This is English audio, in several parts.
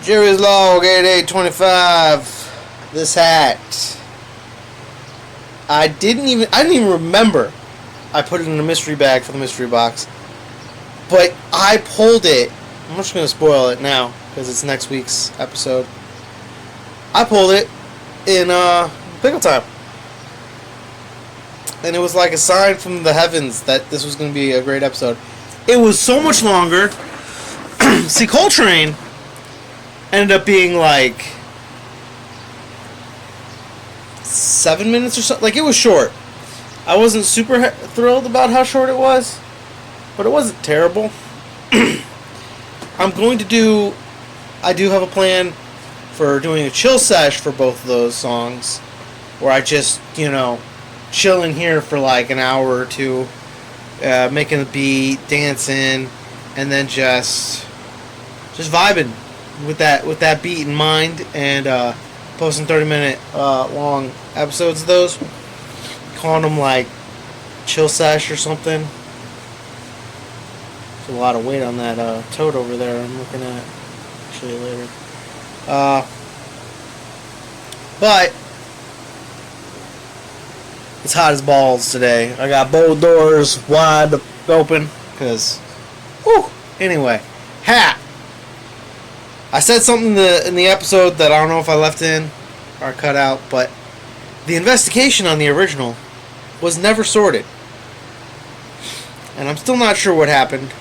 Jerry's Log 8825. This hat. I didn't even remember I put it in a mystery bag for the mystery box. But I pulled it. I'm just going to spoil it now because it's next week's episode. I pulled it in pickle time. And it was like a sign from the heavens that this was going to be a great episode. It was so much longer. See, Coltrane ended up being like 7 minutes or something. Like, it was short. I wasn't super thrilled about how short it was, but it wasn't terrible. I do have a plan for doing a chill sesh for both of those songs, where I just, chill in here for like an hour or two, making a beat, dancing, and then just vibing with that beat in mind, and posting 30-minute long episodes of those, calling them like chill sesh or something. There's a lot of weight on that toad over there I'm looking at actually later. But it's hot as balls today. I got both doors wide open because, anyway, hat. I said something in the episode that I don't know if I left in or cut out, but the investigation on the original was never sorted. And I'm still not sure what happened.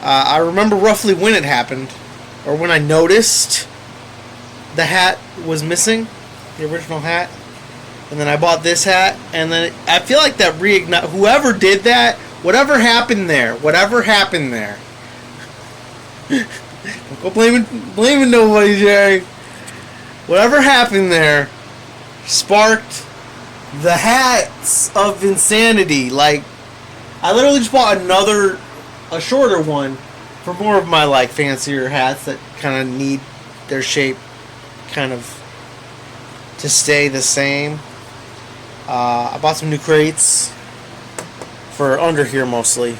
I remember roughly when it happened, or when I noticed the hat was missing, the original hat. And then I bought this hat, and then I feel like that whoever did that, whatever happened there. Don't go blaming nobody, Jerry. Whatever happened there sparked the hats of insanity. Like, I literally just bought a shorter one for more of my like fancier hats that kind of need their shape kind of to stay the same. I bought some new crates for under here mostly,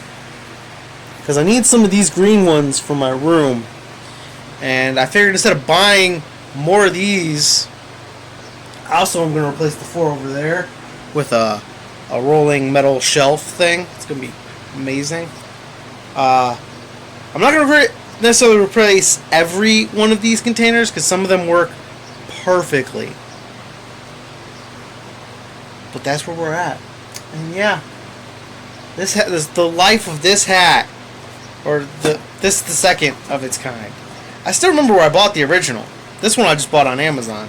because I need some of these green ones for my room. And I figured instead of buying more of these, also I'm going to replace the floor over there with a rolling metal shelf thing. It's going to be amazing. I'm not going to necessarily replace every one of these containers because some of them work perfectly. But that's where we're at. And yeah, this is the life of this hat, or this is the second of its kind. I still remember where I bought the original. This one I just bought on Amazon.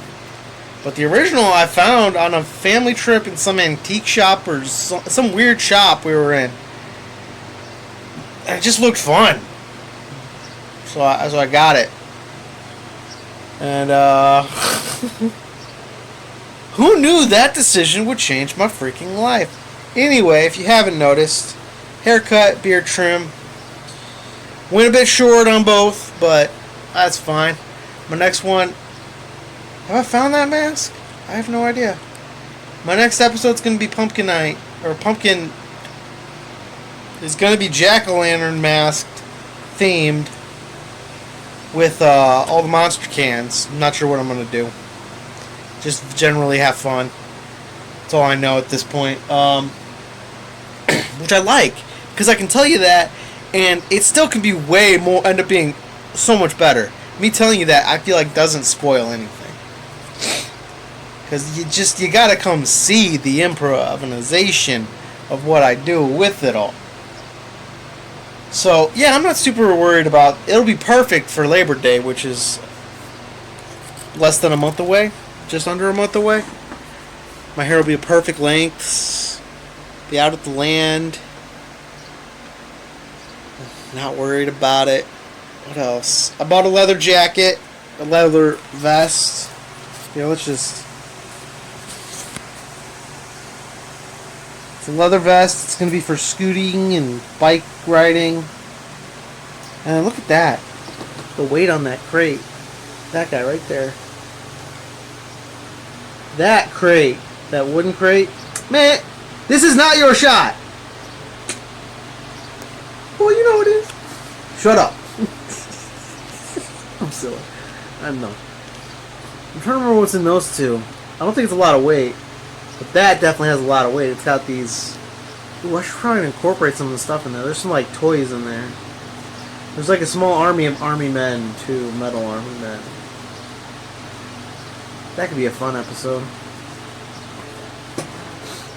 But the original I found on a family trip in some antique shop or some weird shop we were in. And it just looked fun. So I got it. And who knew that decision would change my freaking life? Anyway, if you haven't noticed, haircut, beard trim. Went a bit short on both, but that's fine. My next one... Have I found that mask? I have no idea. My next episode's going to be Pumpkin Night. Or Pumpkin... It's going to be jack-o'-lantern masked, themed, with all the monster cans. I'm not sure what I'm going to do. Just generally have fun. That's all I know at this point. Which I like, because I can tell you that, and it still can be way more, end up being so much better. Me telling you that, I feel like doesn't spoil anything. Because you gotta come see the improvisation of what I do with it all. So, yeah, I'm not super worried about... It'll be perfect for Labor Day, which is less than a month away. Just under a month away. My hair will be a perfect length. Be out at the land. Not worried about it. What else? I bought a leather jacket. A leather vest. Let's just... It's a leather vest. It's going to be for scooting and bike riding. And look at that. The weight on that crate. That guy right there. That crate. That wooden crate. Man, this is not your shot. Well, you know it is. Shut up. I'm silly. I don't know. I'm trying to remember what's in those two. I don't think it's a lot of weight. But that definitely has a lot of weight. It's got these... Ooh, I should probably incorporate some of the stuff in there. There's some, like, toys in there. There's, like, a small army of army men, too. Metal army men. That could be a fun episode.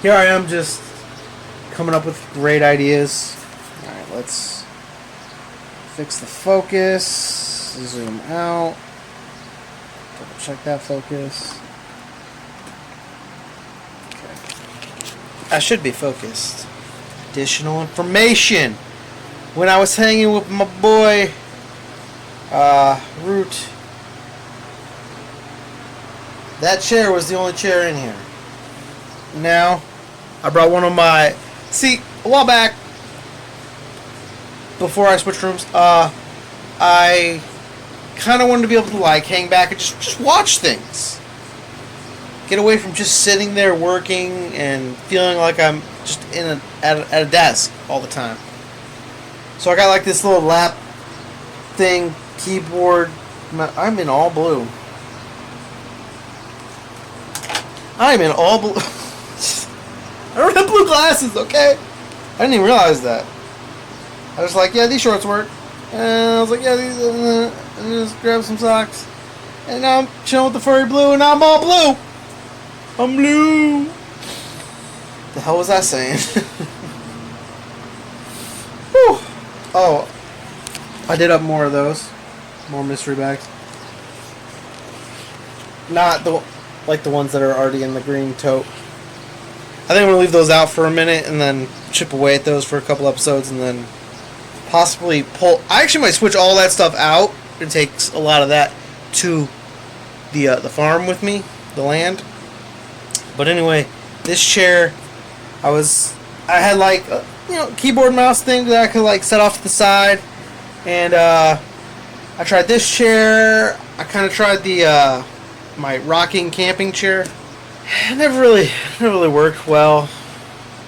Here I am just coming up with great ideas. Alright, let's fix the focus. Zoom out. Double check that focus. I should be focused. Additional information. When I was hanging with my boy, Root, that chair was the only chair in here. Now, I brought one of my... See, a while back, before I switched rooms, I kind of wanted to be able to, like, hang back and just watch things. Get away from just sitting there working and feeling like I'm just at a desk all the time. So I got like this little lap thing, keyboard. I'm in all blue. I'm in all blue. I don't have blue glasses, okay? I didn't even realize that. I was like, yeah, these shorts work. And I was like, yeah, these. And just grab some socks. And now I'm chilling with the furry blue, and now I'm all blue. I'm blue. The hell was I saying? Whew. Oh, I did up more of those, more mystery bags. Not the ones that are already in the green tote. I think I'm gonna leave those out for a minute and then chip away at those for a couple episodes and then possibly pull. I actually might switch all that stuff out and take a lot of that to the farm with me, the land. But anyway, this chair, I had like a, keyboard mouse thing that I could like set off to the side, and I tried this chair. I kind of tried the my rocking camping chair. It never really worked well.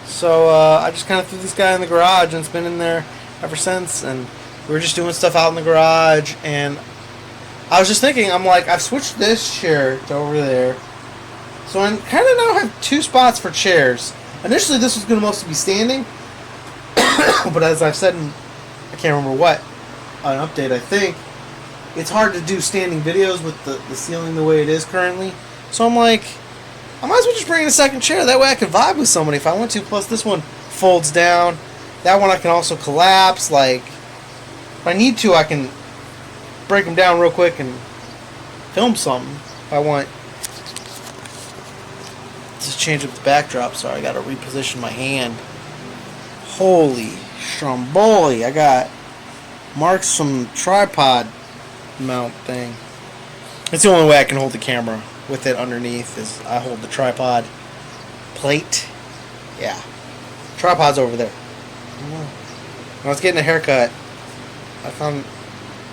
So I just kind of threw this guy in the garage, and it's been in there ever since. And we were just doing stuff out in the garage, and I was just thinking, I'm like, I've switched this chair to over there. So I kind of now have two spots for chairs. Initially, this was going to mostly be standing. But as I've said in, I can't remember what, an update, I think, it's hard to do standing videos with the ceiling the way it is currently. So I'm like, I might as well just bring in a second chair. That way I can vibe with somebody if I want to. Plus, this one folds down. That one I can also collapse. Like, if I need to, I can break them down real quick and film something if I want. Just change up the backdrop. Sorry, I gotta reposition my hand. Holy Stromboli. I got marks from tripod mount thing. It's the only way I can hold the camera with it underneath is I hold the tripod plate. Yeah. Tripod's over there. When I was getting a haircut, I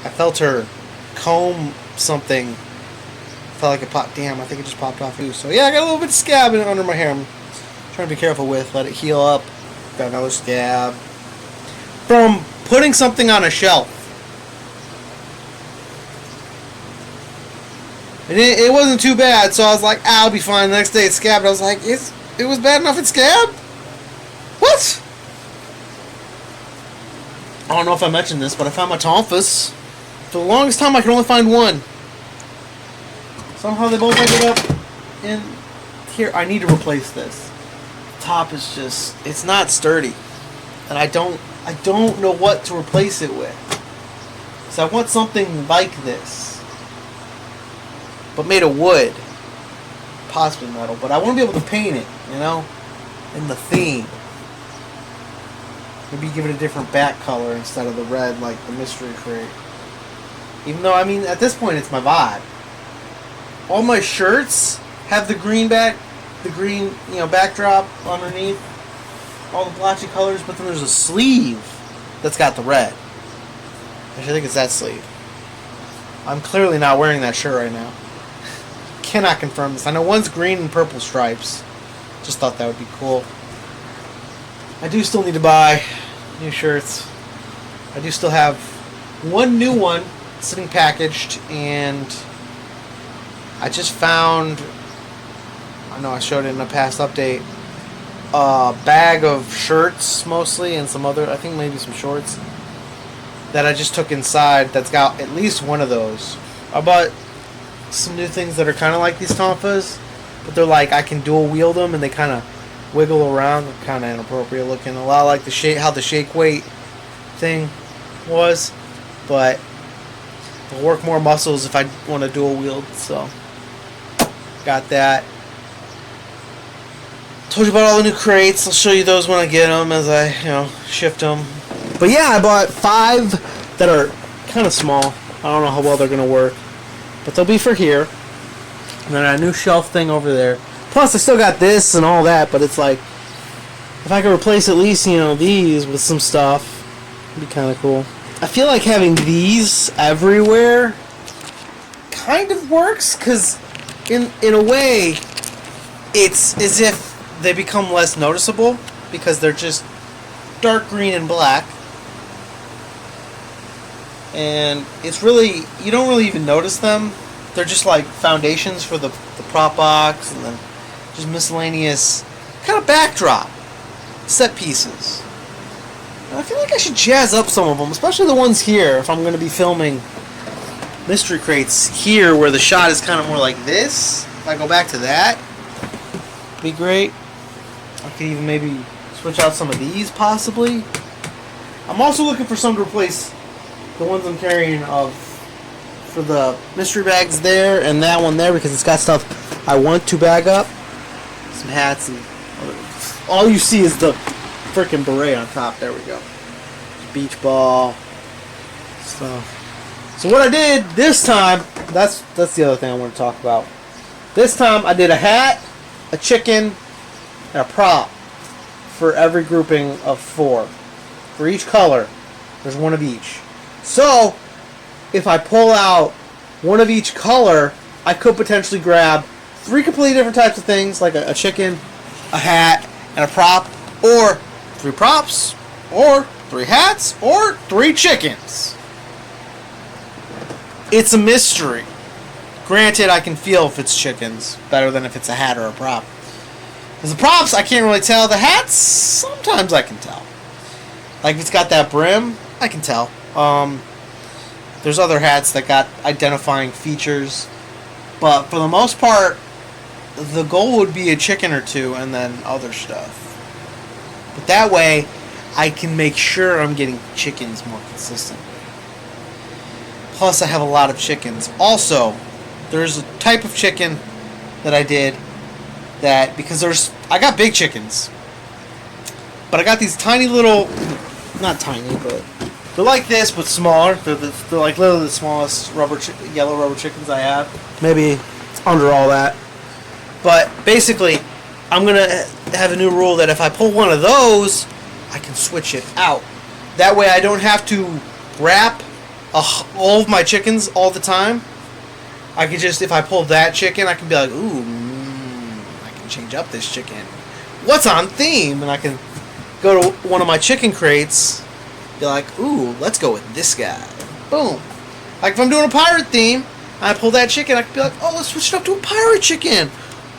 felt her comb something. Felt like it popped. Damn, I think it just popped off too. So yeah, I got a little bit of scab under my hair. I'm trying to be careful with. Let it heal up. Got another scab from putting something on a shelf. And it wasn't too bad, so I was like, I'll be fine. The next day it scabbed. I was like, it was bad enough it scabbed? What? I don't know if I mentioned this, but I found my tonfas. For the longest time, I could only find one. Somehow they both ended up in here. I need to replace this. The top is just, it's not sturdy. And I don't know what to replace it with. So I want something like this. But made of wood. Possibly metal. But I want to be able to paint it, in the theme. Maybe give it a different back color instead of the red like the mystery crate. Even though, at this point it's my vibe. All my shirts have the green backdrop underneath. All the blotchy colors, but then there's a sleeve that's got the red. I should think it's that sleeve. I'm clearly not wearing that shirt right now. Cannot confirm this. I know one's green and purple stripes. Just thought that would be cool. I do still need to buy new shirts. I do still have one new one sitting packaged, and I just found, I know I showed it in a past update, a bag of shirts mostly and some other, I think maybe some shorts that I just took inside that's got at least one of those. I bought some new things that are kind of like these tonfas, but they're like I can dual wield them and they kind of wiggle around. They're kind of inappropriate looking, a lot like the how the shake weight thing was, but it'll work more muscles if I want to dual wield. So got that. Told you about all the new crates. I'll show you those when I get them as I shift them. But yeah, I bought 5 that are kind of small. I don't know how well they're gonna work, but they'll be for here. And then a new shelf thing over there. Plus, I still got this and all that, but it's like, if I could replace at least, these with some stuff, it'd be kind of cool. I feel like having these everywhere kind of works, because in a way, it's as if they become less noticeable, because they're just dark green and black. And it's really, you don't really even notice them. They're just like foundations for the prop box, and then just miscellaneous kind of backdrop set pieces. And I feel like I should jazz up some of them, especially the ones here, if I'm going to be filming mystery crates here where the shot is kind of more like this. If I go back to that, it'd be great. I could even maybe switch out some of these possibly. I'm also looking for some to replace the ones I'm carrying for the mystery bags there and that one there, because it's got stuff I want to bag up. Some hats and all you see is the frickin' beret on top. There we go. Beach ball stuff. So what I did this time, that's the other thing I want to talk about. This time I did a hat, a chicken, and a prop for every grouping of 4. For each color, there's one of each. So, if I pull out one of each color, I could potentially grab 3 completely different types of things, like a chicken, a hat, and a prop, or 3 props, or 3 hats, or 3 chickens. It's a mystery. Granted, I can feel if it's chickens better than if it's a hat or a prop. Because the props, I can't really tell. The hats, sometimes I can tell. Like if it's got that brim, I can tell. There's other hats that got identifying features, but for the most part, the goal would be a chicken or 2 and then other stuff. But that way, I can make sure I'm getting chickens more consistently. Plus, I have a lot of chickens. Also, there's a type of chicken that I did that, because I got big chickens, but I got these tiny little, not tiny, but they're like this, but smaller. They're like literally the smallest yellow rubber chickens I have. Maybe it's under all that. But basically, I'm going to have a new rule that if I pull one of those, I can switch it out. That way I don't have to wrap all of my chickens all the time. I can just, if I pull that chicken, I can be like, ooh, I can change up this chicken. What's on theme? And I can go to one of my chicken crates, be like, ooh, let's go with this guy. Boom. Like if I'm doing a pirate theme, and I pull that chicken, I can be like, oh, let's switch it up to a pirate chicken.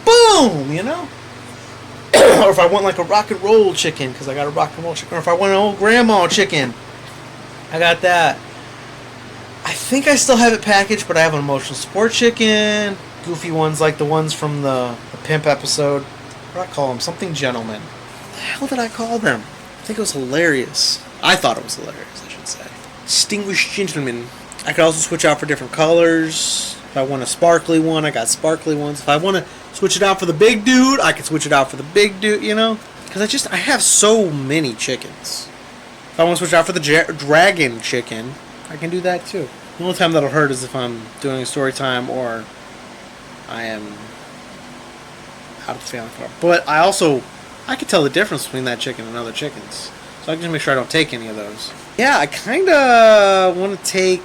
Boom, Or if I want like a rock and roll chicken, because I got a rock and roll chicken. Or if I want an old grandma chicken, I got that. I think I still have it packaged, but I have an emotional support chicken. Goofy ones like the ones from the Pimp episode. What did I call them? Something gentleman. What the hell did I call them? I think it was hilarious. I thought it was hilarious, I should say. Distinguished gentleman. I could also switch out for different colors. If I want a sparkly one, I got sparkly ones. If I want to switch it out for the big dude, I can switch it out for the big dude, Because I have so many chickens. If I want to switch out for the dragon chicken, I can do that too. The only time that'll hurt is if I'm doing a story time or I am out of the family farm. But I can tell the difference between that chicken and other chickens. So I can just make sure I don't take any of those. Yeah, I kind of want to take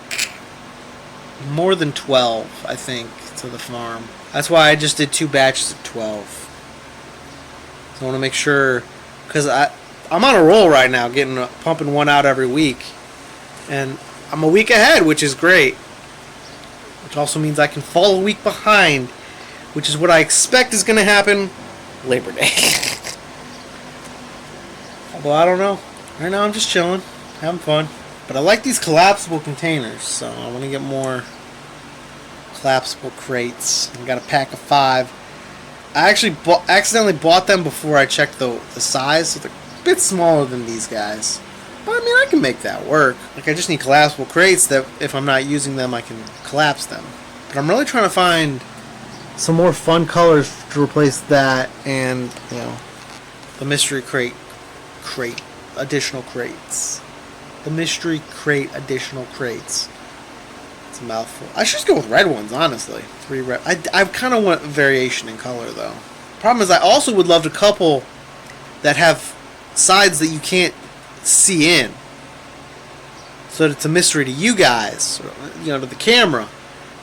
more than 12, I think, to the farm. That's why I just did 2 batches of 12. So I want to make sure, because I'm on a roll right now, pumping one out every week. And I'm a week ahead, which is great. which also means I can fall a week behind, which is what I expect is going to happen Labor Day. Although I don't know. Right now I'm just chilling, having fun. But I like these collapsible containers, so I want to get more collapsible crates. I got a pack of 5. I actually accidentally bought them before I checked the size, so they're a bit smaller than these guys. But I mean, I can make that work. Like, I just need collapsible crates that if I'm not using them, I can collapse them. But I'm really trying to find some more fun colors to replace that and, you know, the mystery crate additional crates. The mystery crate additional crates. It's a mouthful. I should just go with red ones, honestly. 3 red. I kind of want variation in color, though. Problem is, I also would love a couple that have sides that you can't see in, so that it's a mystery to you guys, or, you know, to the camera.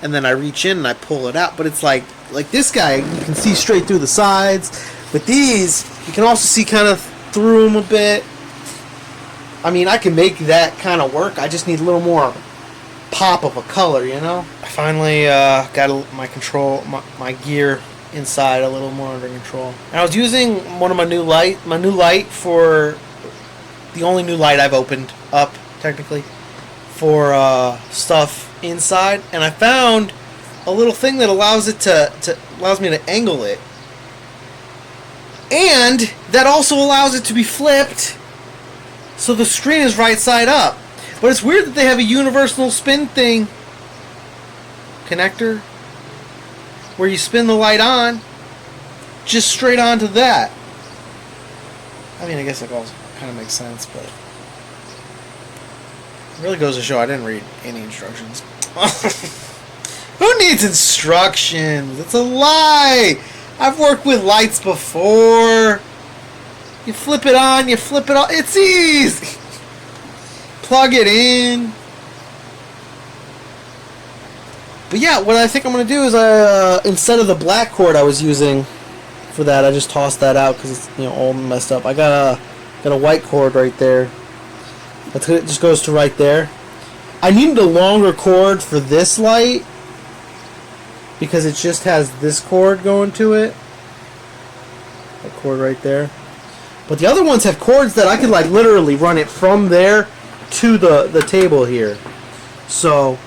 And then I reach in and I pull it out. But it's like this guy, you can see straight through the sides. With these, you can also see kind of through them a bit. I mean, I can make that kind of work. I just need a little more pop of a color, you know? I finally got my gear inside a little more under control. And I was using one of my new light for the only new light I've opened up, technically, for stuff inside. And I found a little thing that allows me to angle it. And that also allows it to be flipped so the screen is right side up. But it's weird that they have a universal spin thing connector where you spin the light on just straight onto that. I mean, I guess that also kind of makes sense, but it really goes to show I didn't read any instructions. Who needs instructions? It's a lie. I've worked with lights before. You flip it on, you flip it off. It's easy. Plug it in. But yeah, what I think I'm going to do is instead of the black cord I was using for that, I just tossed that out because it's, you know, all messed up. I got a white cord right there. It just goes to right there. I needed a longer cord for this light because it just has this cord going to it. That cord right there. But the other ones have cords that I could like literally run it from there to the table here. So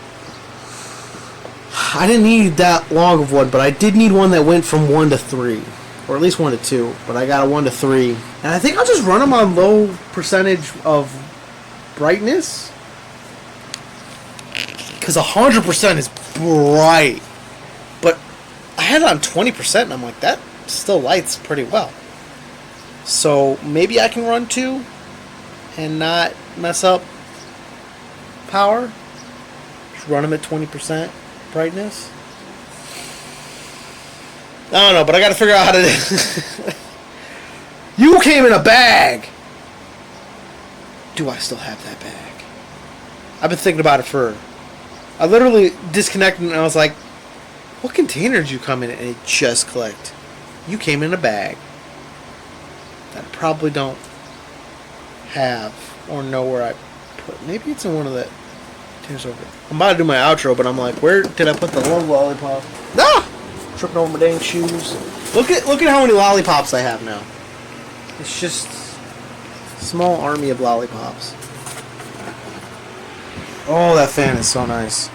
I didn't need that long of one, but I did need one that went from 1 to 3. Or at least 1 to 2. But I got a 1 to 3. And I think I'll just run them on low percentage of brightness. Because 100% is bright. But I had it on 20% and I'm like, that still lights pretty well. So maybe I can run 2 and not mess up power. Just run them at 20% brightness. I don't know, but I gotta figure out how to do. You came in a bag! Do I still have that bag? I've been thinking about it I literally disconnected and I was like, what container did you come in? And it just clicked. You came in a bag that I probably don't have or know where I put. Maybe it's in one of the containers over there. I'm about to do my outro, but I'm like, where did I put the little lollipop? Ah! Tripping over my dang shoes. Look at how many lollipops I have now. It's just a small army of lollipops. Oh, that fan is so nice.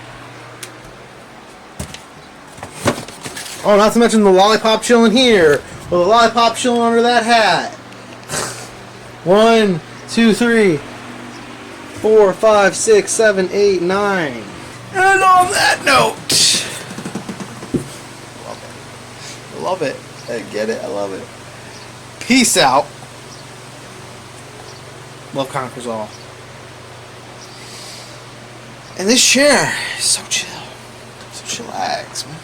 Oh, not to mention the lollipop chilling here, or the lollipop chilling under that hat. 1, 2, 3, 4, 5, 6, 7, 8, 9. And on that note, love it. I get it. I love it. Peace out. Love conquers all. And this chair is so chill. So chillax, man.